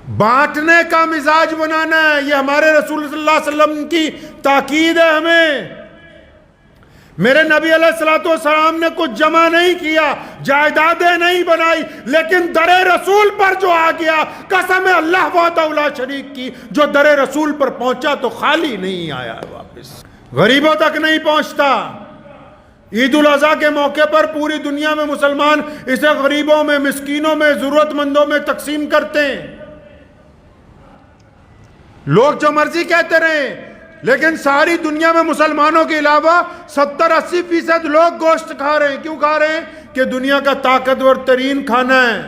بانٹنے کا مزاج بنانا ہے، یہ ہمارے رسول صلی اللہ علیہ وسلم کی تاکید ہے ہمیں۔ میرے نبی علیہ الصلوۃ والسلام نے کچھ جمع نہیں کیا، جائیدادیں نہیں بنائی، لیکن در رسول پر جو آ گیا، قسم اللہ وحدہ لا شریک کی، جو در رسول پر پہنچا تو خالی نہیں آیا واپس، غریبوں تک نہیں پہنچتا۔ عید الاضحیٰ کے موقع پر پوری دنیا میں مسلمان اسے غریبوں میں، مسکینوں میں، ضرورت مندوں میں تقسیم کرتے ہیں۔ لوگ جو مرضی کہتے رہیں، لیکن ساری دنیا میں مسلمانوں کے علاوہ 70-80% لوگ گوشت کھا رہے ہیں۔ کیوں کھا رہے ہیں؟ کہ دنیا کا طاقتور ترین کھانا ہے۔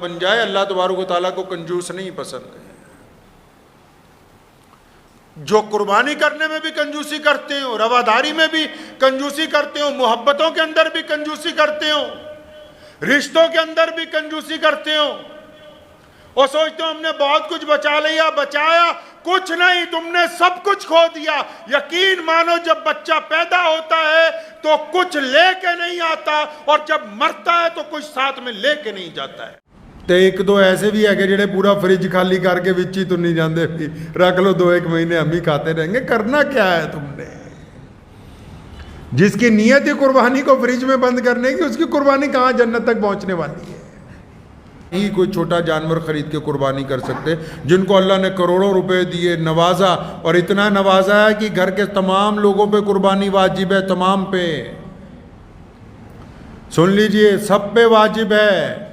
بن جائے، اللہ تبارک و تعالیٰ کو کنجوس نہیں پسند ہے۔ جو قربانی کرنے میں بھی کنجوسی کرتے ہو، رواداری میں بھی کنجوسی کرتے ہو، محبتوں کے اندر بھی کنجوسی کرتے ہو، رشتوں کے اندر بھی کنجوسی کرتے ہو، اور سوچتے ہو ہم نے بہت کچھ بچا لیا، بچایا کچھ نہیں، تم نے سب کچھ کھو دیا۔ یقین مانو جب بچہ پیدا ہوتا ہے تو کچھ لے کے نہیں آتا، اور جب مرتا ہے تو کچھ ساتھ میں لے کے نہیں جاتا ہے۔ تو ایک دو ایسے بھی ہے کہ جڑے پورا فریج خالی کر کے وچ ہی تو نہیں جاندے، رکھ لو 2-1 مہینے ہم ہی کھاتے رہیں گے۔ کرنا کیا ہے تم نے؟ جس کی نیت ہی قربانی کو فریج میں بند کرنے کی، اس کی قربانی کہاں جنت تک پہنچنے والی ہے؟ ہی کوئی چھوٹا جانور خرید کے قربانی کر سکتے، جن کو اللہ نے کروڑوں روپے دیے، نوازا، اور اتنا نوازا ہے کہ گھر کے تمام لوگوں پہ قربانی واجب ہے، تمام پہ۔ سن لیجئے، سب پہ واجب ہے۔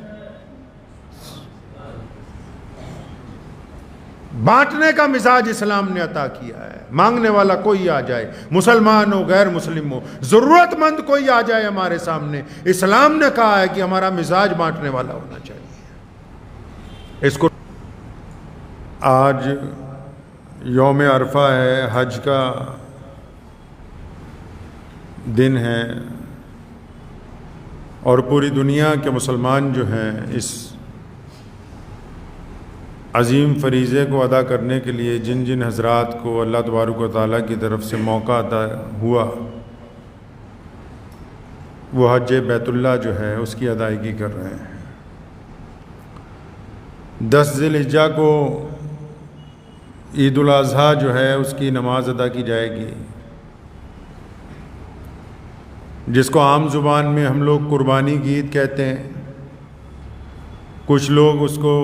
بانٹنے کا مزاج اسلام نے عطا کیا ہے۔ مانگنے والا کوئی آ جائے، مسلمان ہو غیر مسلم ہو، ضرورت مند کوئی آ جائے ہمارے سامنے، اسلام نے کہا ہے کہ ہمارا مزاج بانٹنے والا ہونا چاہیے۔ اس کو آج یوم عرفہ ہے، حج کا دن ہے، اور پوری دنیا کے مسلمان جو ہیں اس عظیم فریضے کو ادا کرنے کے لیے جن جن حضرات کو اللہ تبارک و تعالیٰ کی طرف سے موقع عطا ہوا، وہ حج بیت اللہ جو ہے اس کی ادائیگی کر رہے ہیں۔ 10 ذی الحجہ کو عید الاضحیٰ جو ہے اس کی نماز ادا کی جائے گی، جس کو عام زبان میں ہم لوگ قربانی کی عید کہتے ہیں، کچھ لوگ اس کو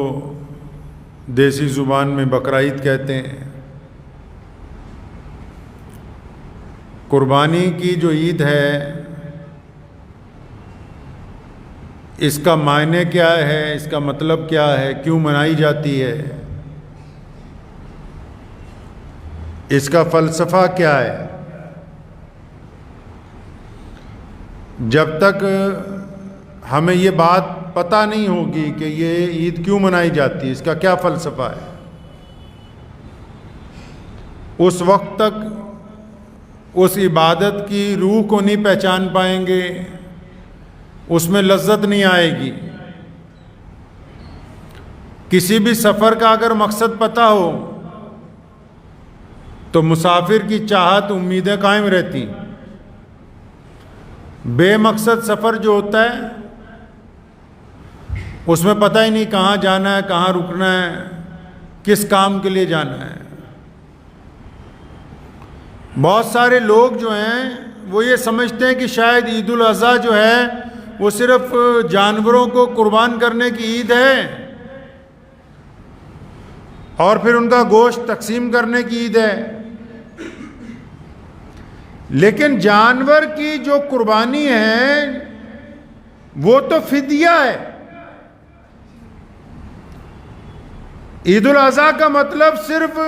دیسی زبان میں بقرعید کہتے ہیں۔ قربانی کی جو عید ہے، اس کا معنی کیا ہے، اس کا مطلب کیا ہے، کیوں منائی جاتی ہے، اس کا فلسفہ کیا ہے؟ جب تک ہمیں یہ بات پتہ نہیں ہوگی کہ یہ عید کیوں منائی جاتی ہے، اس کا کیا فلسفہ ہے، اس وقت تک اس عبادت کی روح کو نہیں پہچان پائیں گے، اس میں لذت نہیں آئے گی۔ کسی بھی سفر کا اگر مقصد پتہ ہو تو مسافر کی چاہت، امیدیں قائم رہتی۔ بے مقصد سفر جو ہوتا ہے اس میں پتہ ہی نہیں کہاں جانا ہے، کہاں رکنا ہے، کس کام کے لیے جانا ہے۔ بہت سارے لوگ جو ہیں وہ یہ سمجھتے ہیں کہ شاید عید الاضحیٰ جو ہے وہ صرف جانوروں کو قربان کرنے کی عید ہے، اور پھر ان کا گوشت تقسیم کرنے کی عید ہے۔ لیکن جانور کی جو قربانی ہے وہ تو فدیہ ہے۔ عید الاضحیٰ کا مطلب صرف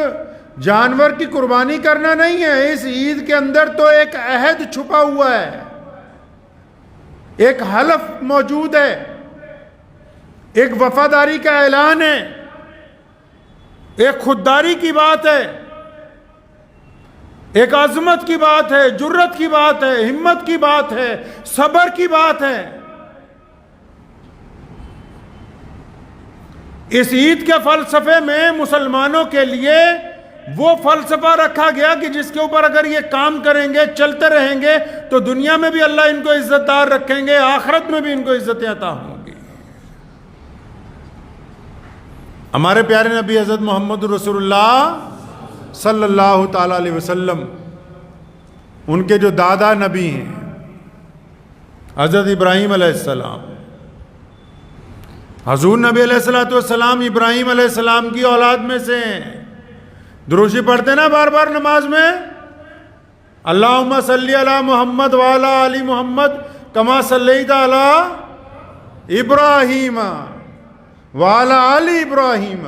جانور کی قربانی کرنا نہیں ہے، اس عید کے اندر تو ایک عہد چھپا ہوا ہے، ایک حلف موجود ہے، ایک وفاداری کا اعلان ہے، ایک خودداری کی بات ہے، ایک عظمت کی بات ہے، جرت کی بات ہے، ہمت کی بات ہے، صبر کی بات ہے۔ اس عید کے فلسفے میں مسلمانوں کے لیے وہ فلسفہ رکھا گیا کہ جس کے اوپر اگر یہ کام کریں گے، چلتے رہیں گے، تو دنیا میں بھی اللہ ان کو عزت دار رکھیں گے، آخرت میں بھی ان کو عزتیں عطا ہوں گی۔ ہمارے پیارے نبی حضرت محمد رسول اللہ صلی اللہ تعالیٰ علیہ وسلم، ان کے جو دادا نبی ہیں حضرت ابراہیم علیہ السلام، حضور نبی علیہ السلام ابراہیم علیہ السلام کی اولاد میں سے ہیں۔ دروشی پڑھتے نا بار بار نماز میں، اللہم صلی علی محمد وعلی آل محمد کما صلیت علی ابراہیم وعلی آل ابراہیم۔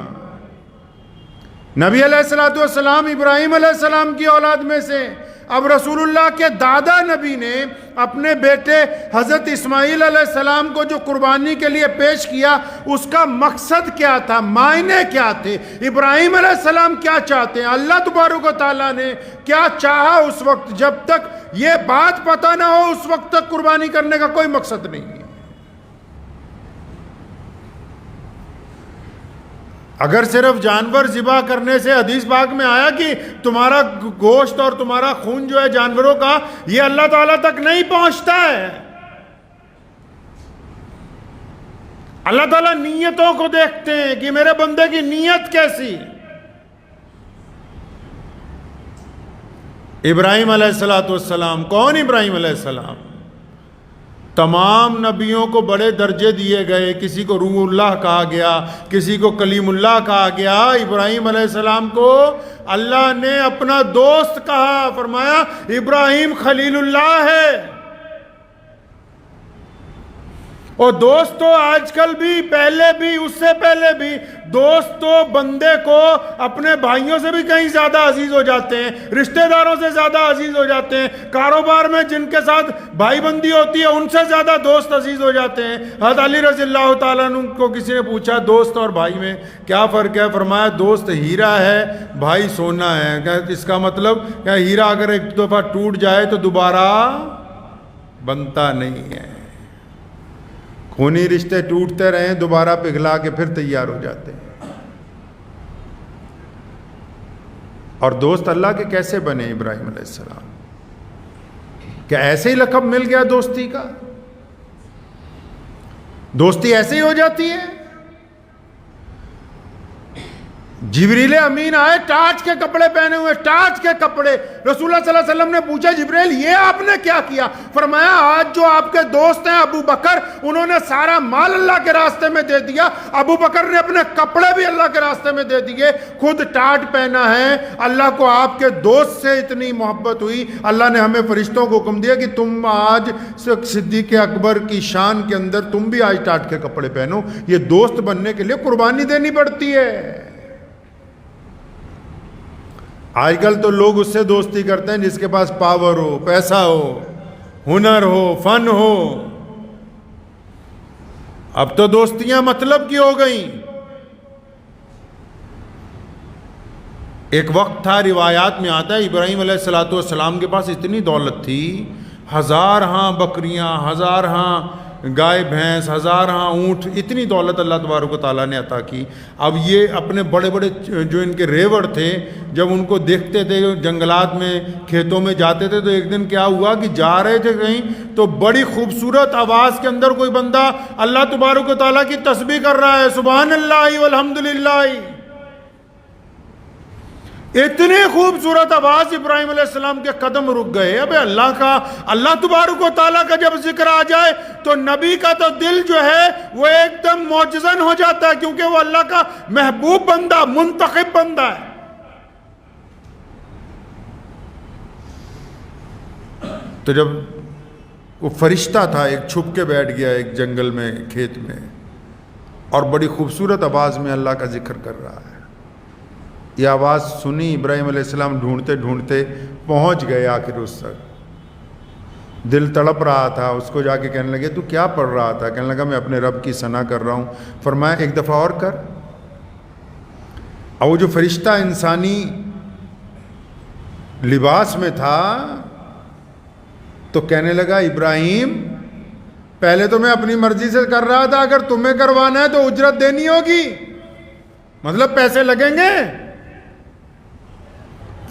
نبی علیہ السلام ابراہیم علیہ السلام کی اولاد میں سے۔ اب رسول اللہ کے دادا نبی نے اپنے بیٹے حضرت اسماعیل علیہ السلام کو جو قربانی کے لیے پیش کیا، اس کا مقصد کیا تھا، معنی کیا تھے، ابراہیم علیہ السلام کیا چاہتے ہیں، اللہ تبارک و تعالیٰ نے کیا چاہا اس وقت۔ جب تک یہ بات پتہ نہ ہو اس وقت تک قربانی کرنے کا کوئی مقصد نہیں ہے۔ اگر صرف جانور ذبح کرنے سے، حدیث پاک میں آیا کہ تمہارا گوشت اور تمہارا خون جو ہے جانوروں کا، یہ اللہ تعالیٰ تک نہیں پہنچتا ہے۔ اللہ تعالیٰ نیتوں کو دیکھتے ہیں کہ میرے بندے کی نیت کیسی۔ ابراہیم علیہ السلام، کون ابراہیم علیہ السلام؟ تمام نبیوں کو بڑے درجے دیے گئے، کسی کو روح اللہ کہا گیا، کسی کو کلیم اللہ کہا گیا۔ ابراہیم علیہ السلام کو اللہ نے اپنا دوست کہا، فرمایا ابراہیم خلیل اللہ ہے۔ اور دوست تو آج کل بھی، پہلے بھی، اس سے پہلے بھی، دوست تو بندے کو اپنے بھائیوں سے بھی کہیں زیادہ عزیز ہو جاتے ہیں، رشتہ داروں سے زیادہ عزیز ہو جاتے ہیں، کاروبار میں جن کے ساتھ بھائی بندی ہوتی ہے ان سے زیادہ دوست عزیز ہو جاتے ہیں۔ حضرت علی رضی اللہ تعالیٰ عنہ کو کسی نے پوچھا دوست اور بھائی میں کیا فرق ہے؟ فرمایا دوست ہیرا ہے، بھائی سونا ہے۔ اس کا مطلب کہ ہیرا اگر ایک دفعہ ٹوٹ جائے تو دوبارہ بنتا نہیں ہے، خونی رشتے ٹوٹتے رہیں، دوبارہ پگھلا کے پھر تیار ہو جاتے ہیں۔ اور دوست اللہ کے کیسے بنے ابراہیم علیہ السلام؟ کیا ایسے ہی لقب مل گیا دوستی کا؟ دوستی ایسے ہی ہو جاتی ہے؟ جبریل امین آئے ٹاج کے کپڑے پہنے ہوئے، ٹاج کے کپڑے۔ رسول اللہ صلی اللہ علیہ وسلم نے پوچھا جبریل یہ آپ نے کیا کیا؟ فرمایا آج جو آپ کے دوست ہیں ابو بکر، انہوں نے سارا مال اللہ کے راستے میں دے دیا، ابو بکر نے اپنے کپڑے بھی اللہ کے راستے میں دے دیے، خود ٹاج پہنا ہے۔ اللہ کو آپ کے دوست سے اتنی محبت ہوئی، اللہ نے ہمیں فرشتوں کو حکم دیا کہ تم آج صدیق اکبر کی شان کے اندر تم بھی آج ٹاج کے کپڑے پہنو۔ یہ دوست بننے کے لیے قربانی دینی پڑتی ہے۔ آج کل تو لوگ اس سے دوستی کرتے ہیں جس کے پاس پاور ہو، پیسہ ہو، ہنر ہو، فن ہو۔ اب تو دوستیاں مطلب کی ہو گئیں۔ ایک وقت تھا، روایات میں آتا ہے ابراہیم علیہ السلام کے پاس اتنی دولت تھی، ہزارہاں بکریاں، ہزارہاں گائے بھینس، ہزارہاں اونٹ، اتنی دولت اللہ تبارک و تعالیٰ نے عطا کی۔ اب یہ اپنے بڑے بڑے جو ان کے ریوڑ تھے، جب ان کو دیکھتے تھے جنگلات میں، کھیتوں میں جاتے تھے، تو ایک دن کیا ہوا کہ جا رہے تھے کہیں تو بڑی خوبصورت آواز کے اندر کوئی بندہ اللہ تبارک و تعالیٰ کی تسبیح کر رہا ہے، سبحان اللہ والحمدللہ۔ اتنی خوبصورت آواز، ابراہیم علیہ السلام کے قدم رک گئے۔ اب اللہ تبارک و تعالیٰ کا جب ذکر آ جائے تو نبی کا تو دل جو ہے وہ ایک دم معجزن ہو جاتا ہے، کیونکہ وہ اللہ کا محبوب بندہ، منتخب بندہ ہے۔ تو جب وہ فرشتہ تھا ایک چھپ کے بیٹھ گیا ایک جنگل میں، کھیت میں، اور بڑی خوبصورت آواز میں اللہ کا ذکر کر رہا ہے۔ یہ آواز سنی، ابراہیم علیہ السلام ڈھونڈتے ڈھونڈتے پہنچ گئے آخر اس تک۔ دل تڑپ رہا تھا، اس کو جا کے کہنے لگے تو کیا پڑھ رہا تھا؟ کہنے لگا میں اپنے رب کی ثنا کر رہا ہوں۔ فرمایا ایک دفعہ اور کر۔ اور وہ جو فرشتہ انسانی لباس میں تھا تو کہنے لگا ابراہیم پہلے تو میں اپنی مرضی سے کر رہا تھا، اگر تمہیں کروانا ہے تو اجرت دینی ہوگی، مطلب پیسے لگیں گے،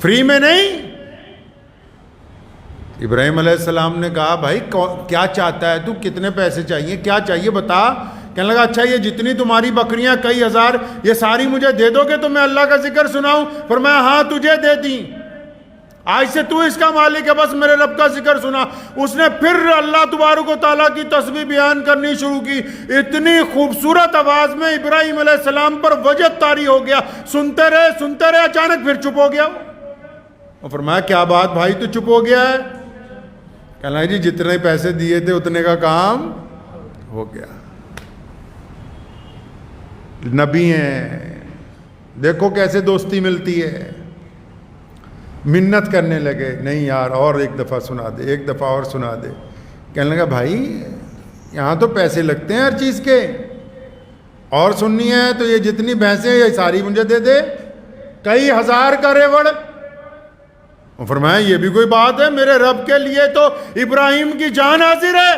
فری میں نہیں۔ ابراہیم علیہ السلام نے کہا بھائی کیا چاہتا ہے تو؟ کتنے پیسے چاہیے؟ کیا چاہیے بتا۔ کہنے لگا اچھا یہ جتنی تمہاری بکریاں کئی ہزار یہ ساری مجھے دے دو گے تو میں اللہ کا ذکر سناؤں؟ فرمایا ہاں تجھے دے دی، آج سے تو اس کا مالک ہے، بس میرے رب کا ذکر سنا۔ اس نے پھر اللہ تبارک و تعالیٰ کی تسبیح بیان کرنی شروع کی، اتنی خوبصورت آواز میں ابراہیم علیہ السلام پر وجد طاری ہو گیا، سنتے رہے، اچانک پھر چپ ہو گیا۔ اور فرمایا کیا بات بھائی تو چپ ہو گیا ہے؟ کہنے لگا جی جتنے پیسے دیے تھے اتنے کا کام ہو گیا۔ نبی ہیں، دیکھو کیسے دوستی ملتی ہے۔ منت کرنے لگے، نہیں یار اور ایک دفعہ سنا دے، ایک دفعہ اور سنا دے۔ کہنے لگا بھائی یہاں تو پیسے لگتے ہیں ہر چیز کے، اور سننی ہے تو یہ جتنی بھینسیں یہ ساری مجھے دے دے، کئی ہزار کا ریوڑ۔ فرمایا یہ بھی کوئی بات ہے، میرے رب کے لیے تو ابراہیم کی جان حاضر ہے۔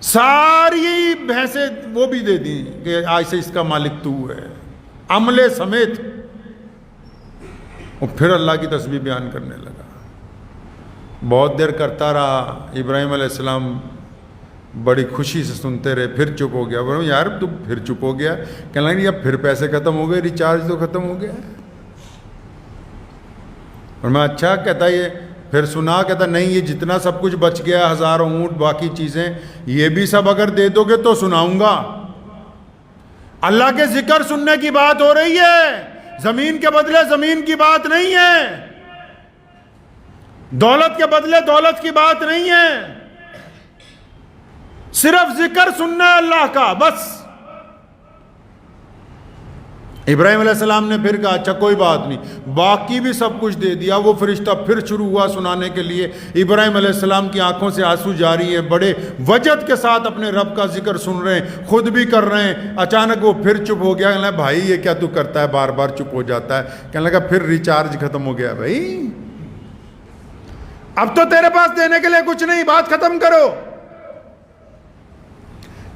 ساری بھینسیں وہ بھی دے دیں کہ آج سے اس کا مالک تو ہے، عملے سمیت۔ اور پھر اللہ کی تسبیح بیان کرنے لگا، بہت دیر کرتا رہا۔ ابراہیم علیہ السلام بڑی خوشی سے سنتے رہے، پھر چپ ہو گیا۔ بولو یار تو پھر چپ ہو گیا؟ کہنے لگے اب پھر پیسے ختم ہو گئے، ریچارج تو ختم ہو گیا۔ اور میں اچھا کہتا یہ پھر سنا، کہتا نہیں یہ جتنا سب کچھ بچ گیا، ہزاروں اونٹ باقی چیزیں، یہ بھی سب اگر دے دو گے تو سناؤں گا۔ اللہ کے ذکر سننے کی بات ہو رہی ہے، زمین کے بدلے زمین کی بات نہیں ہے، دولت کے بدلے دولت کی بات نہیں ہے، صرف ذکر سننا ہے اللہ کا بس۔ ابراہیم علیہ السلام نے پھر کہا اچھا کوئی بات نہیں، باقی بھی سب کچھ دے دیا۔ وہ فرشتہ پھر شروع ہوا سنانے کے لیے، ابراہیم علیہ السلام کی آنکھوں سے آنسو جاری ہے، بڑے وجد کے ساتھ اپنے رب کا ذکر سن رہے ہیں، خود بھی کر رہے ہیں۔ اچانک وہ پھر چپ ہو گیا، کہنے لگا بھائی یہ کیا تو کرتا ہے، بار بار چپ ہو جاتا ہے؟ کہنے لگا پھر ریچارج ختم ہو گیا بھائی، اب تو تیرے پاس دینے کے لیے کچھ نہیں، بات ختم کرو۔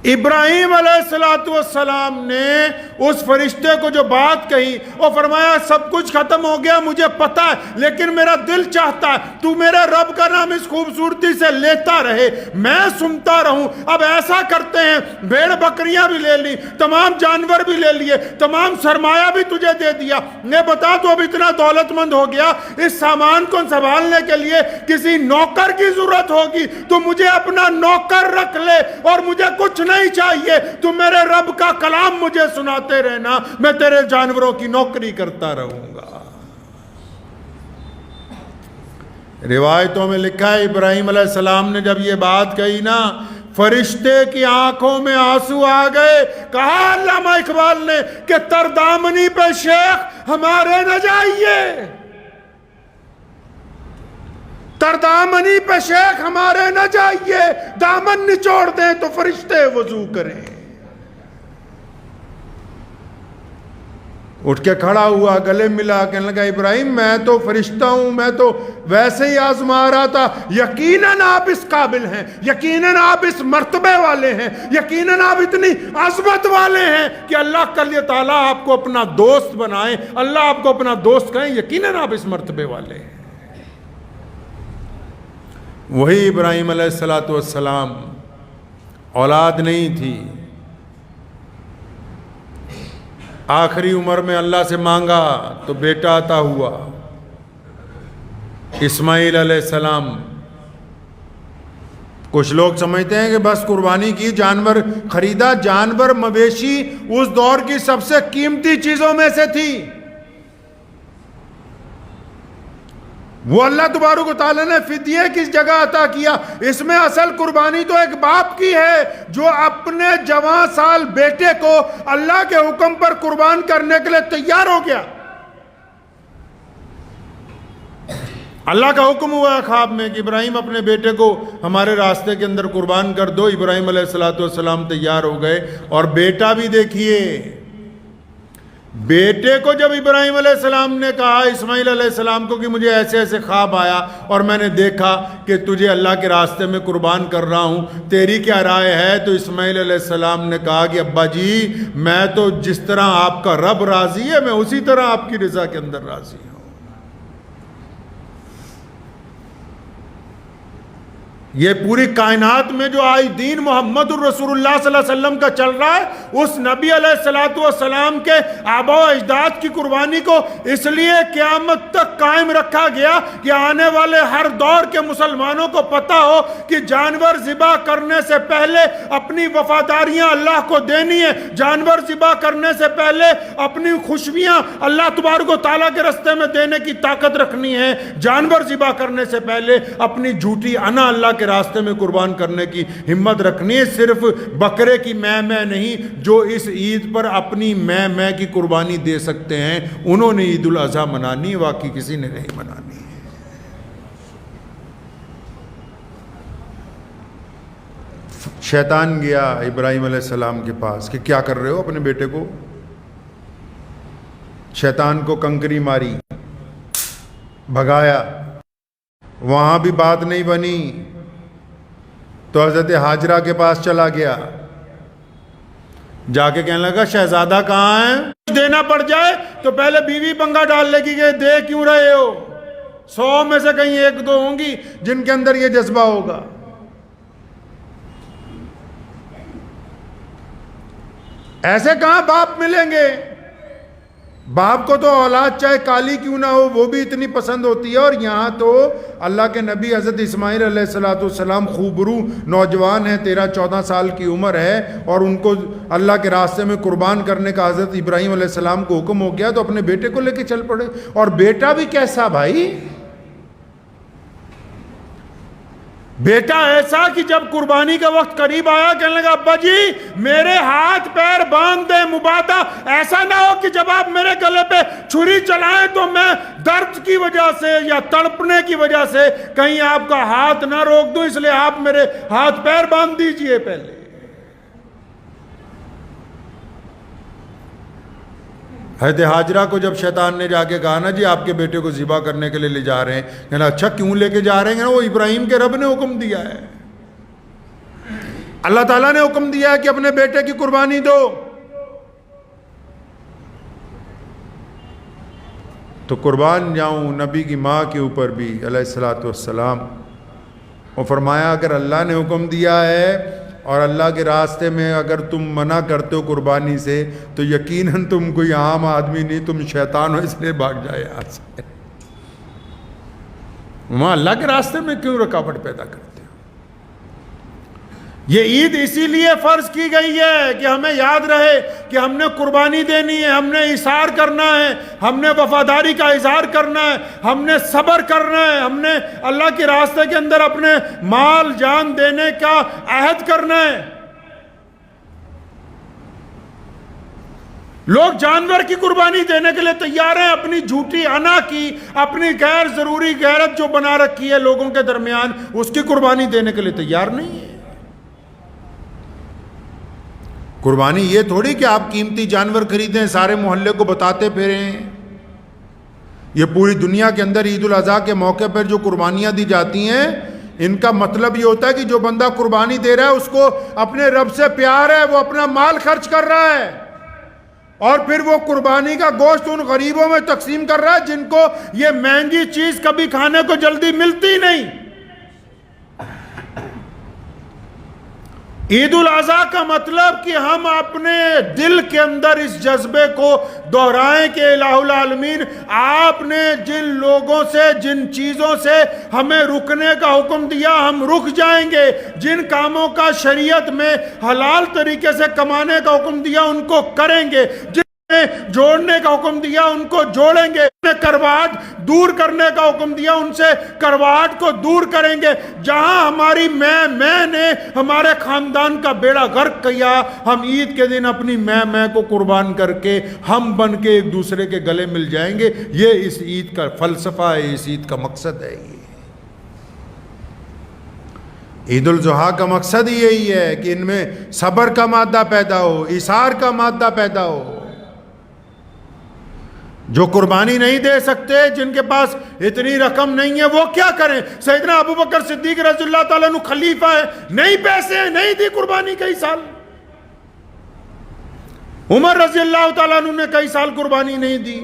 ابراہیم علیہ السلام نے اس فرشتے کو جو بات کہی، وہ فرمایا سب کچھ ختم ہو گیا مجھے پتا ہے، لیکن میرا دل چاہتا ہے تو میرے رب کا نام اس خوبصورتی سے لیتا رہے، میں سنتا رہوں۔ اب ایسا کرتے ہیں، بھیڑ بکریاں بھی لے لی، تمام جانور بھی لے لیے، تمام سرمایہ بھی تجھے دے دیا، نے بتا تو اب اتنا دولت مند ہو گیا، اس سامان کو سنبھالنے کے لیے کسی نوکر کی ضرورت ہوگی، تو مجھے اپنا نوکر رکھ لے، اور مجھے کچھ نہیں چاہیے، تو میرے رب کا کلام مجھے سناتے رہنا، میں تیرے جانوروں کی نوکری کرتا رہوں گا۔ روایتوں میں لکھا ہے ابراہیم علیہ السلام نے جب یہ بات کہی نا، فرشتے کی آنکھوں میں آنسو آ گئے۔ کہا علامہ اقبال نے کہ تردامنی پہ شیخ ہمارے نہ جائیے، تردامنی پہ شیخ ہمارے نہ جائیے، دامن نچوڑ دیں تو فرشتے وضو کریں۔ اٹھ کے کھڑا ہوا، گلے ملا، کہنے لگا ابراہیم میں تو فرشتہ ہوں، میں تو ویسے ہی آزما رہا تھا، یقیناً آپ اس قابل ہیں، یقیناً آپ اس مرتبے والے ہیں، یقیناً آپ اتنی عظمت والے ہیں کہ اللہ کا لیے تعالیٰ آپ کو اپنا دوست بنائیں، اللہ آپ کو اپنا دوست کہیں، یقیناً آپ اس مرتبے والے ہیں۔ وہی ابراہیم علیہ السلام، اولاد نہیں تھی، آخری عمر میں اللہ سے مانگا تو بیٹا عطا ہوا، اسماعیل علیہ السلام۔ کچھ لوگ سمجھتے ہیں کہ بس قربانی کی، جانور خریدا، جانور مویشی اس دور کی سب سے قیمتی چیزوں میں سے تھی، وہ اللہ تبارک و تعالیٰ نے فدیے کس جگہ عطا کیا۔ اس میں اصل قربانی تو ایک باپ کی ہے جو اپنے جوان سال بیٹے کو اللہ کے حکم پر قربان کرنے کے لیے تیار ہو گیا۔ اللہ کا حکم ہوا ہے خواب میں کہ ابراہیم اپنے بیٹے کو ہمارے راستے کے اندر قربان کر دو۔ ابراہیم علیہ السلام تیار ہو گئے، اور بیٹا بھی دیکھیے، بیٹے کو جب ابراہیم علیہ السلام نے کہا اسماعیل علیہ السلام کو کہ مجھے ایسے ایسے خواب آیا اور میں نے دیکھا کہ تجھے اللہ کے راستے میں قربان کر رہا ہوں، تیری کیا رائے ہے؟ تو اسماعیل علیہ السلام نے کہا کہ ابا جی میں تو جس طرح آپ کا رب راضی ہے میں اسی طرح آپ کی رضا کے اندر راضی ہوں۔ یہ پوری کائنات میں جو آج دین محمد الرسول اللہ صلی اللہ علیہ وسلم کا چل رہا ہے، اس نبی علیہ السلام کے آبا و اجداد کی قربانی کو اس لیے قیامت تک قائم رکھا گیا کہ آنے والے ہر دور کے مسلمانوں کو پتہ ہو کہ جانور ذبح کرنے سے پہلے اپنی وفاداریاں اللہ کو دینی ہے، جانور ذبح کرنے سے پہلے اپنی خوشبیاں اللہ تبارک و تعالیٰ کے راستے میں دینے کی طاقت رکھنی ہے، جانور ذبح کرنے سے پہلے اپنی جھوٹی انا اللہ کے راستے میں قربان کرنے کی ہمت رکھنی ہے۔ صرف بکرے کی میں نہیں، جو اس عید پر اپنی میں کی قربانی دے سکتے ہیں انہوں نے عید الاضحیٰ منانی، واقعی کسی نے نہیں منانی۔ شیطان گیا ابراہیم علیہ السلام کے پاس کہ کیا کر رہے ہو اپنے بیٹے کو؟ شیطان کو کنکری ماری، بھگایا، وہاں بھی بات نہیں بنی تو حضرت حاجرہ کے پاس چلا گیا، جا کے کہنے لگا شہزادہ کہاں ہے؟ دینا پڑ جائے تو پہلے بیوی پنگا ڈال لے گی کہ دے کیوں رہے ہو؟ 100 میں سے کہیں 1-2 ہوں گی جن کے اندر یہ جذبہ ہوگا۔ ایسے کہاں باپ ملیں گے؟ باپ کو تو اولاد چاہے کالی کیوں نہ ہو وہ بھی اتنی پسند ہوتی ہے، اور یہاں تو اللہ کے نبی حضرت اسماعیل علیہ السلام خوبرو نوجوان ہیں، 13-14 سال کی عمر ہے، اور ان کو اللہ کے راستے میں قربان کرنے کا حضرت ابراہیم علیہ السلام کو حکم ہو گیا تو اپنے بیٹے کو لے کے چل پڑے، اور بیٹا بھی کیسا بھائی؟ بیٹا ایسا کہ جب قربانی کا وقت قریب آیا کہنے لگا ابا جی میرے ہاتھ پیر باندھ دے مبادہ، ایسا نہ ہو کہ جب آپ میرے گلے پہ چھری چلائیں تو میں درد کی وجہ سے یا تڑپنے کی وجہ سے کہیں آپ کا ہاتھ نہ روک دوں، اس لیے آپ میرے ہاتھ پیر باندھ دیجئے پہلے۔ حضرت حاجرہ کو جب شیطان نے جا کے کہا نا جی آپ کے بیٹے کو ذبح کرنے کے لیے لے جا رہے ہیں، کہنا اچھا کیوں لے کے جا رہے ہیں؟ وہ ابراہیم کے رب نے حکم دیا ہے، اللہ تعالیٰ نے حکم دیا ہے کہ اپنے بیٹے کی قربانی دو۔ تو قربان جاؤں نبی کی ماں کے اوپر بھی علیہ السلام، اور فرمایا اگر اللہ نے حکم دیا ہے اور اللہ کے راستے میں اگر تم منع کرتے ہو قربانی سے تو یقیناً تم کوئی عام آدمی نہیں، تم شیطان ہو، اس لیے بھاگ جائے یہاں سے۔ وہاں اللہ کے راستے میں کیوں رکاوٹ پیدا کرتے ہو؟ یہ عید اسی لیے فرض کی گئی ہے کہ ہمیں یاد رہے کہ ہم نے قربانی دینی ہے، ہم نے اظہار کرنا ہے، ہم نے وفاداری کا اظہار کرنا ہے، ہم نے صبر کرنا ہے، ہم نے اللہ کے راستے کے اندر اپنے مال جان دینے کا عہد کرنا ہے۔ لوگ جانور کی قربانی دینے کے لیے تیار ہیں، اپنی جھوٹی انا کی، اپنی غیر ضروری غیرت جو بنا رکھی ہے لوگوں کے درمیان، اس کی قربانی دینے کے لیے تیار نہیں ہے۔ قربانی یہ تھوڑی کہ آپ قیمتی جانور خریدیں سارے محلے کو بتاتے پھریں۔ یہ پوری دنیا کے اندر عید الاضحیٰ کے موقع پر جو قربانیاں دی جاتی ہیں ان کا مطلب یہ ہوتا ہے کہ جو بندہ قربانی دے رہا ہے اس کو اپنے رب سے پیار ہے، وہ اپنا مال خرچ کر رہا ہے، اور پھر وہ قربانی کا گوشت ان غریبوں میں تقسیم کر رہا ہے جن کو یہ مہنگی چیز کبھی کھانے کو جلدی ملتی نہیں۔ عید الاضحیٰ کا مطلب کہ ہم اپنے دل کے اندر اس جذبے کو دہرائیں کہ الہ العالمین آپ نے جن لوگوں سے جن چیزوں سے ہمیں رکنے کا حکم دیا ہم رک جائیں گے، جن کاموں کا شریعت میں حلال طریقے سے کمانے کا حکم دیا ان کو کریں گے، جن نے جوڑنے کا حکم دیا ان کو جوڑیں گے، کرواہٹ دور کرنے کا حکم دیا ان سے کرواہٹ کو دور کریں گے۔ جہاں ہماری میں نے ہمارے خاندان کا بیڑا غرق کیا، ہم عید کے دن اپنی میں کو قربان کر کے ہم بن کے ایک دوسرے کے گلے مل جائیں گے۔ یہ اس عید کا فلسفہ ہے، اس عید کا مقصد ہے۔ یہ عید الاضحیٰ کا مقصد ہی یہی ہے کہ ان میں صبر کا مادہ پیدا ہو، اثار کا مادہ پیدا ہو۔ جو قربانی نہیں دے سکتے، جن کے پاس اتنی رقم نہیں ہے، وہ کیا کریں؟ سیدنا ابوبکر صدیق رضی اللہ تعالیٰ عنہ خلیفہ ہے، نہیں پیسے ہیں، نہیں دی قربانی کئی سال۔ عمر رضی اللہ تعالیٰ عنہ نے کئی سال قربانی نہیں دی۔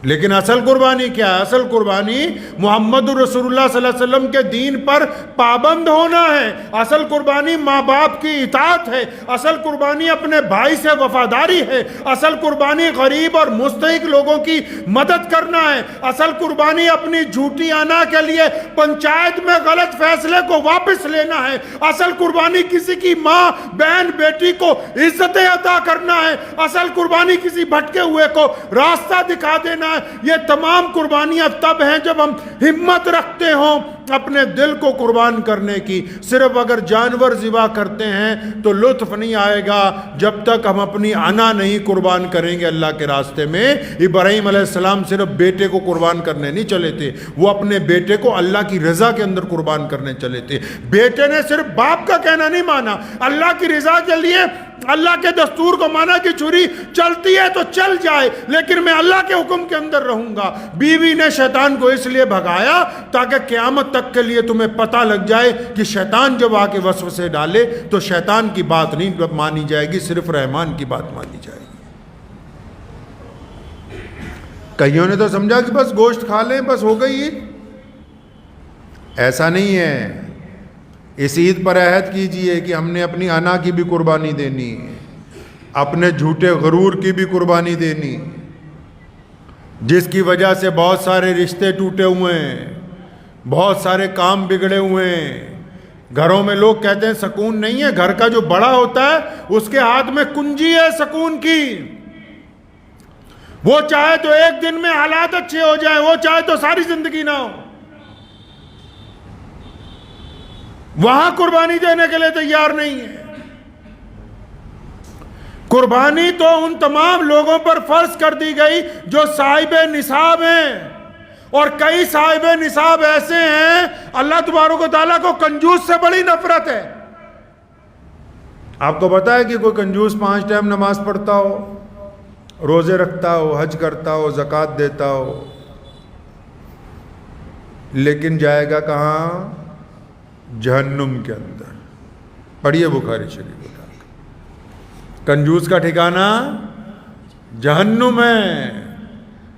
لیکن اصل قربانی کیا ہے؟ اصل قربانی محمد رسول اللہ صلی اللہ علیہ وسلم کے دین پر پابند ہونا ہے. اصل قربانی ماں باپ کی اطاعت ہے. اصل قربانی اپنے بھائی سے وفاداری ہے. اصل قربانی غریب اور مستحق لوگوں کی مدد کرنا ہے. اصل قربانی اپنی جھوٹی انا کے لیے پنچایت میں غلط فیصلے کو واپس لینا ہے. اصل قربانی کسی کی ماں بہن بیٹی کو عزتیں عطا کرنا ہے. اصل قربانی کسی بھٹکے ہوئے کو راستہ دکھا دینا. یہ تمام قربانیاں تب ہیں جب ہم ہمت رکھتے ہوں اپنے دل کو قربان کرنے کی. صرف اگر جانور ذبح کرتے ہیں تو لطف نہیں آئے گا جب تک ہم اپنی انا نہیں قربان کریں گے اللہ کے راستے میں. ابراہیم علیہ السلام صرف بیٹے کو قربان کرنے نہیں چلے تھے, وہ اپنے بیٹے کو اللہ کی رضا کے اندر قربان کرنے چلے تھے. بیٹے نے صرف باپ کا کہنا نہیں مانا, اللہ کی رضا کے لیے اللہ کے دستور کو مانا کہ چھری چلتی ہے تو چل جائے لیکن میں اللہ کے حکم کے اندر رہوں گا. بیوی نے شیطان کو اس لیے بھگایا تاکہ قیامت تک کے لیے تمہیں پتہ لگ جائے کہ شیطان جب آ کے وسوسے ڈالے تو شیطان کی بات نہیں مانی جائے گی, صرف رحمان کی بات مانی جائے گی. کئیوں نے تو سمجھا کہ بس گوشت کھا لیں بس ہو گئی عید. ایسا نہیں ہے. اس عید پر عہد کیجئے کہ ہم نے اپنی انا کی بھی قربانی دینی, اپنے جھوٹے غرور کی بھی قربانی دینی, جس کی وجہ سے بہت سارے رشتے ٹوٹے ہوئے ہیں, بہت سارے کام بگڑے ہوئے ہیں. گھروں میں لوگ کہتے ہیں سکون نہیں ہے. گھر کا جو بڑا ہوتا ہے اس کے ہاتھ میں کنجی ہے سکون کی. وہ چاہے تو ایک دن میں حالات اچھے ہو جائیں, وہ چاہے تو ساری زندگی نہ ہو. وہاں قربانی دینے کے لیے تیار نہیں ہے. قربانی تو ان تمام لوگوں پر فرض کر دی گئی جو صاحب نصاب ہیں, اور کئی صاحب نصاب ایسے ہیں اللہ تبارک و تعالیٰ کو کنجوس سے بڑی نفرت ہے. آپ کو پتا ہے کہ کوئی کنجوس 5 ٹائم نماز پڑھتا ہو, روزے رکھتا ہو, حج کرتا ہو, زکوٰۃ دیتا ہو, لیکن جائے گا کہاں؟ جہنم کے اندر. پڑھیے بخاری شریف. کنجوس کا ٹھکانہ جہنم ہے.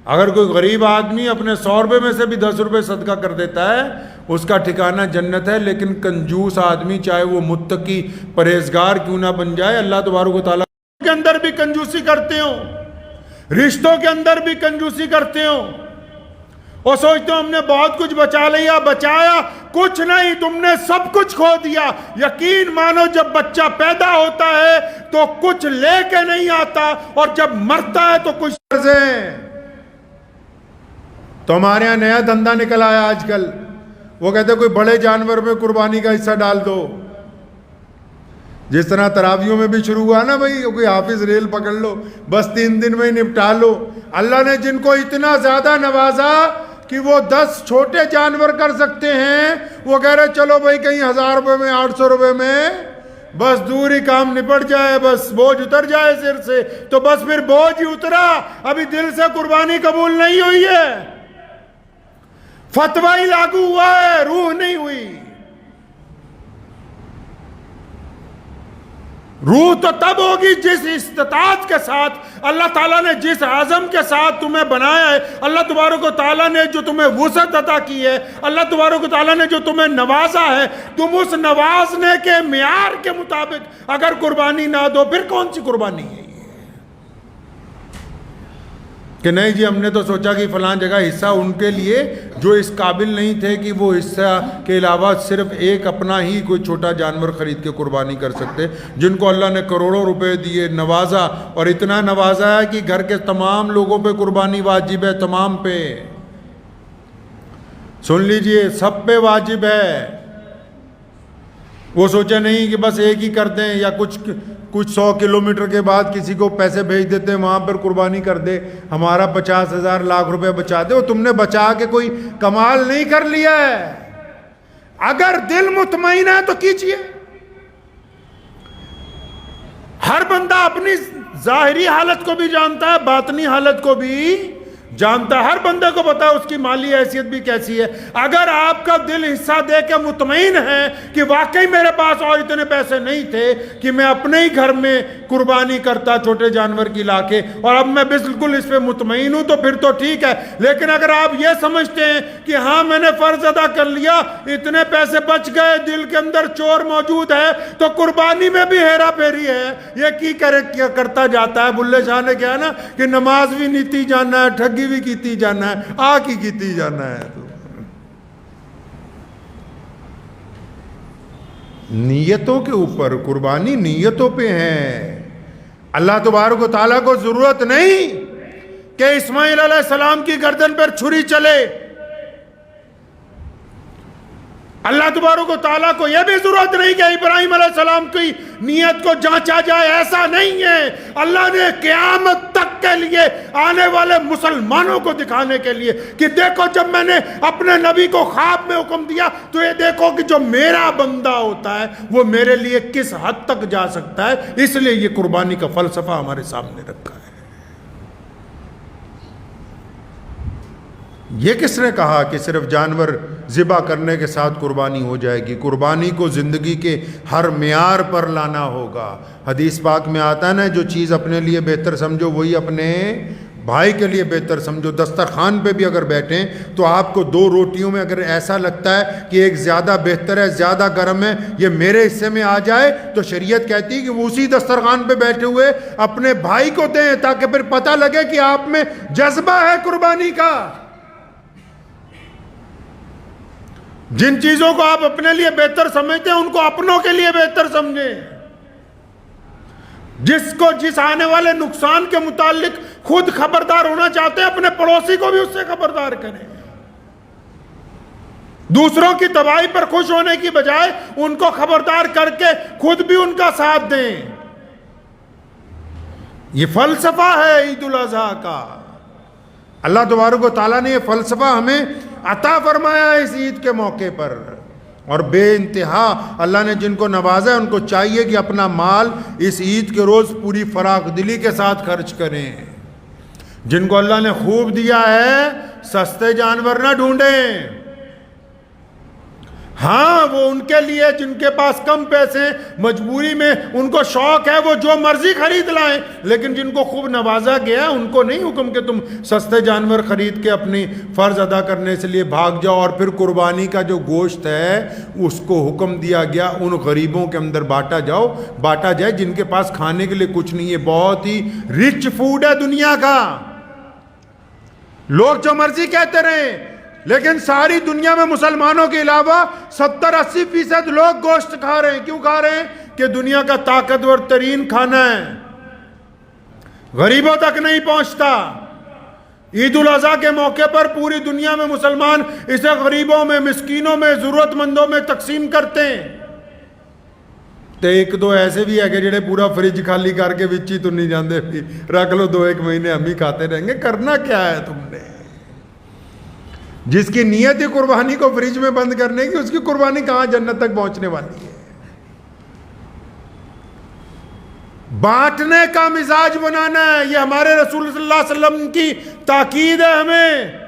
اگر کوئی غریب آدمی اپنے 100 روپے میں سے بھی 10 روپے صدقہ کر دیتا ہے اس کا ٹھکانہ جنت ہے. لیکن کنجوس آدمی چاہے وہ متقی پرہیزگار کیوں نہ بن جائے, اللہ تبارک و تعالیٰ کے اندر بھی کنجوسی کرتے ہوں, رشتوں کے اندر بھی کنجوسی کرتے ہوں, اور سوچتے ہو ہم نے بہت کچھ بچا لیا. بچایا کچھ نہیں, تم نے سب کچھ کھو دیا. یقین مانو جب بچہ پیدا ہوتا ہے تو کچھ لے کے نہیں آتا, اور جب مرتا ہے تو کچھ قرضیں. تو ہمارے یہاں نیا دھندا نکل آیا آج کل, وہ کہتے ہیں کوئی بڑے جانور میں قربانی کا حصہ ڈال دو. جس طرح تراویوں میں بھی شروع ہوا نا بھائی, کوئی حافظ ریل پکڑ لو بس 3 دن میں ہی نپٹا لو. اللہ نے جن کو اتنا زیادہ نوازا کہ وہ 10 چھوٹے جانور کر سکتے ہیں, وہ کہہ رہے چلو بھائی کہیں 1000 روپے میں 800 روپے میں بس دور ہی کام نپٹ جائے, بس بوجھ اتر جائے سر سے. تو بس پھر بوجھ ہی اترا, ابھی دل سے قربانی قبول نہیں ہوئی ہے, فتویٰ ہی لاگو ہوا ہے, روح نہیں ہوئی. روح تو تب ہوگی جس استطاعت کے ساتھ اللہ تعالیٰ نے, جس عزم کے ساتھ تمہیں بنایا ہے. اللہ تبارک و تعالیٰ نے جو تمہیں وسعت عطا کی ہے, اللہ تبارک و تعالیٰ نے جو تمہیں نوازا ہے, تم اس نوازنے کے معیار کے مطابق اگر قربانی نہ دو پھر کون سی قربانی ہے یہ؟ کہ نہیں جی ہم نے تو سوچا کہ فلاں جگہ حصہ ان کے لیے جو اس قابل نہیں تھے کہ وہ حصہ کے علاوہ صرف ایک اپنا ہی کوئی چھوٹا جانور خرید کے قربانی کر سکتے, جن کو اللہ نے کروڑوں روپے دیے, نوازا, اور اتنا نوازا ہے کہ گھر کے تمام لوگوں پہ قربانی واجب ہے, تمام پہ. سن لیجئے سب پہ واجب ہے. وہ سوچے نہیں کہ بس ایک ہی کر دیں یا کچھ 100 کلومیٹر کے بعد کسی کو پیسے بھیج دیتے ہیں وہاں پر قربانی کر دے, ہمارا 50,000 لاکھ روپے بچا دے. وہ تم نے بچا کے کوئی کمال نہیں کر لیا ہے. اگر دل مطمئن ہے تو کیجئے. ہر بندہ اپنی ظاہری حالت کو بھی جانتا ہے, باطنی حالت کو بھی جانتا ہے، ہر بندے کو پتا ہے اس کی مالی حیثیت بھی کیسی ہے۔ اگر آپ کا دل حصہ دے کے مطمئن ہے کہ واقعی میرے پاس اور اتنے پیسے نہیں تھے کہ میں اپنے ہی گھر میں قربانی کرتا چھوٹے جانور کی لا کے، اور اب میں بالکل اس پہ مطمئن ہوں، تو پھر تو ٹھیک ہے۔ لیکن اگر آپ یہ سمجھتے ہیں کہ ہاں میں نے فرض ادا کر لیا، اتنے پیسے بچ گئے، دل کے اندر چور موجود ہے، تو قربانی میں بھی ہیرا پھیری ہے، یہ کی کرتا جاتا ہے۔ بلے شاہ نے کہا نا کہ نماز بھی نیتی جانا ہے، ٹھگی بھی کیتی جانا ہے، کی کیتی جانا ہے۔ نیتوں کے اوپر، قربانی نیتوں پہ ہے۔ اللہ تبارک و تعالیٰ کو ضرورت نہیں کہ اسماعیل علیہ السلام کی گردن پر چھری چلے، اللہ تبارک و تعالیٰ کو یہ بھی ضرورت نہیں کہ ابراہیم علیہ السلام کی نیت کو جانچا جائے، ایسا نہیں ہے۔ اللہ نے قیامت تک کے لیے آنے والے مسلمانوں کو دکھانے کے لیے کہ دیکھو جب میں نے اپنے نبی کو خواب میں حکم دیا تو یہ دیکھو کہ جو میرا بندہ ہوتا ہے وہ میرے لیے کس حد تک جا سکتا ہے، اس لیے یہ قربانی کا فلسفہ ہمارے سامنے رکھا ہے۔ یہ کس نے کہا کہ صرف جانور ذبح کرنے کے ساتھ قربانی ہو جائے گی؟ قربانی کو زندگی کے ہر معیار پر لانا ہوگا۔ حدیث پاک میں آتا ہے نا، جو چیز اپنے لیے بہتر سمجھو وہی اپنے بھائی کے لیے بہتر سمجھو۔ دسترخوان پہ بھی اگر بیٹھیں تو آپ کو 2 روٹیوں میں اگر ایسا لگتا ہے کہ ایک زیادہ بہتر ہے، زیادہ گرم ہے، یہ میرے حصے میں آ جائے، تو شریعت کہتی ہے کہ وہ اسی دسترخوان پہ بیٹھے ہوئے اپنے بھائی کو دیں، تاکہ پھر پتہ لگے کہ آپ میں جذبہ ہے قربانی کا۔ جن چیزوں کو آپ اپنے لیے بہتر سمجھتے ہیں ان کو اپنوں کے لیے بہتر سمجھیں۔ جس آنے والے نقصان کے متعلق خود خبردار ہونا چاہتے ہیں، اپنے پڑوسی کو بھی اس سے خبردار کریں۔ دوسروں کی تباہی پر خوش ہونے کی بجائے ان کو خبردار کر کے خود بھی ان کا ساتھ دیں۔ یہ فلسفہ ہے عید الاضحیٰ کا۔ اللہ تبارک و تعالیٰ نے یہ فلسفہ ہمیں عطا فرمایا ہے اس عید کے موقع پر، اور بے انتہا اللہ نے جن کو نوازا ہے ان کو چاہیے کہ اپنا مال اس عید کے روز پوری فراخ دلی کے ساتھ خرچ کریں۔ جن کو اللہ نے خوب دیا ہے سستے جانور نہ ڈھونڈیں۔ ہاں وہ ان کے لیے جن کے پاس کم پیسے، مجبوری میں ان کو شوق ہے، وہ جو مرضی خرید لائیں، لیکن جن کو خوب نوازا گیا ان کو نہیں حکم کہ تم سستے جانور خرید کے اپنی فرض ادا کرنے سے لیے بھاگ جاؤ، اور پھر قربانی کا جو گوشت ہے اس کو حکم دیا گیا ان غریبوں کے اندر بانٹا جائے جن کے پاس کھانے کے لیے کچھ نہیں ہے۔ بہت ہی رچ فوڈ ہے دنیا کا، لوگ جو مرضی کہتے رہیں، لیکن ساری دنیا میں مسلمانوں کے علاوہ 70-80% لوگ گوشت کھا رہے ہیں۔ کیوں کھا رہے ہیں؟ کہ دنیا کا طاقتور ترین کھانا ہے، غریبوں تک نہیں پہنچتا۔ عید الاضحیٰ کے موقع پر پوری دنیا میں مسلمان اسے غریبوں میں، مسکینوں میں، ضرورت مندوں میں تقسیم کرتے ہیں۔ تو 1-2 ایسے بھی ہے کہ جڑے پورا فریج خالی کر کے وچی تو نہیں جاندے، رکھ لو 2-1 مہینے ہم ہی کھاتے رہیں گے۔ کرنا کیا ہے تم نے؟ جس کی نیت ہے قربانی کو فریج میں بند کرنے کی، اس کی قربانی کہاں جنت تک پہنچنے والی ہے؟ بانٹنے کا مزاج بنانا ہے، یہ ہمارے رسول صلی اللہ علیہ وسلم کی تاکید ہے ہمیں۔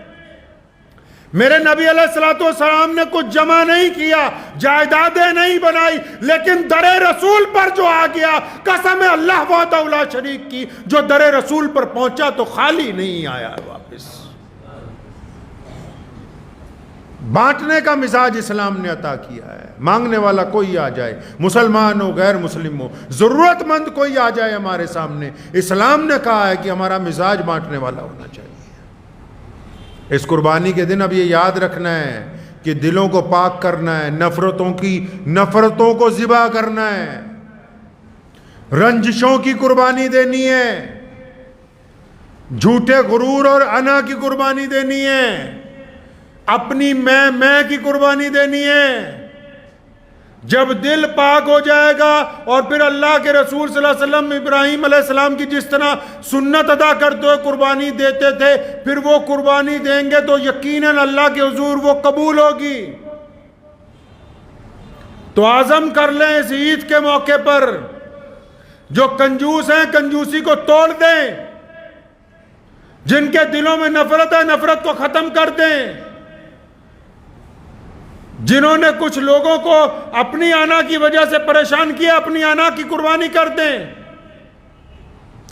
میرے نبی علیہ السلام نے کچھ جمع نہیں کیا، جائیدادیں نہیں بنائی، لیکن در رسول پر جو آ گیا، قسم اللہ وحدہ لا شریک کی، جو در رسول پر پہنچا تو خالی نہیں آیا واپس۔ بانٹنے کا مزاج اسلام نے عطا کیا ہے۔ مانگنے والا کوئی آ جائے، مسلمان ہو غیر مسلم ہو، ضرورت مند کوئی آ جائے ہمارے سامنے، اسلام نے کہا ہے کہ ہمارا مزاج بانٹنے والا ہونا چاہیے۔ اس قربانی کے دن اب یہ یاد رکھنا ہے کہ دلوں کو پاک کرنا ہے، نفرتوں کو ذبح کرنا ہے، رنجشوں کی قربانی دینی ہے، جھوٹے غرور اور انا کی قربانی دینی ہے، اپنی میں کی قربانی دینی ہے۔ جب دل پاک ہو جائے گا اور پھر اللہ کے رسول صلی اللہ علیہ وسلم ابراہیم علیہ السلام کی جس طرح سنت ادا کرتے ہوئے قربانی دیتے تھے، پھر وہ قربانی دیں گے تو یقیناً اللہ کے حضور وہ قبول ہوگی۔ تو عزم کر لیں اس عید کے موقع پر، جو کنجوس ہیں کنجوسی کو توڑ دیں، جن کے دلوں میں نفرت ہے نفرت کو ختم کر دیں، جنہوں نے کچھ لوگوں کو اپنی آنا کی وجہ سے پریشان کیا اپنی آنا کی قربانی کر دیں۔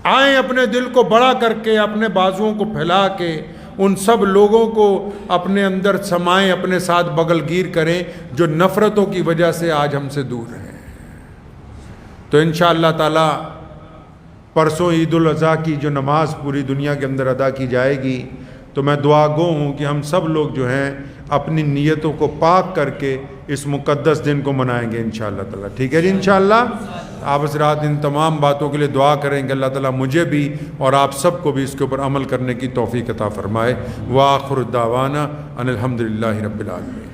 آئیں اپنے دل کو بڑا کر کے، اپنے بازوؤں کو پھیلا کے ان سب لوگوں کو اپنے اندر سمائیں، اپنے ساتھ بغل گیر کریں جو نفرتوں کی وجہ سے آج ہم سے دور ہیں۔ تو انشاءاللہ تعالی پرسوں عید الاضحیٰ کی جو نماز پوری دنیا کے اندر ادا کی جائے گی، تو میں دعا گو ہوں کہ ہم سب لوگ جو ہیں اپنی نیتوں کو پاک کر کے اس مقدس دن کو منائیں گے انشاءاللہ تعالی۔ ٹھیک ہے جی انشاءاللہ۔ آپ حضرات ان تمام باتوں کے لیے دعا کریں کہ اللہ تعالیٰ مجھے بھی اور آپ سب کو بھی اس کے اوپر عمل کرنے کی توفیق عطا فرمائے۔ وآخر دعوانا ان الحمدللہ رب العالمین۔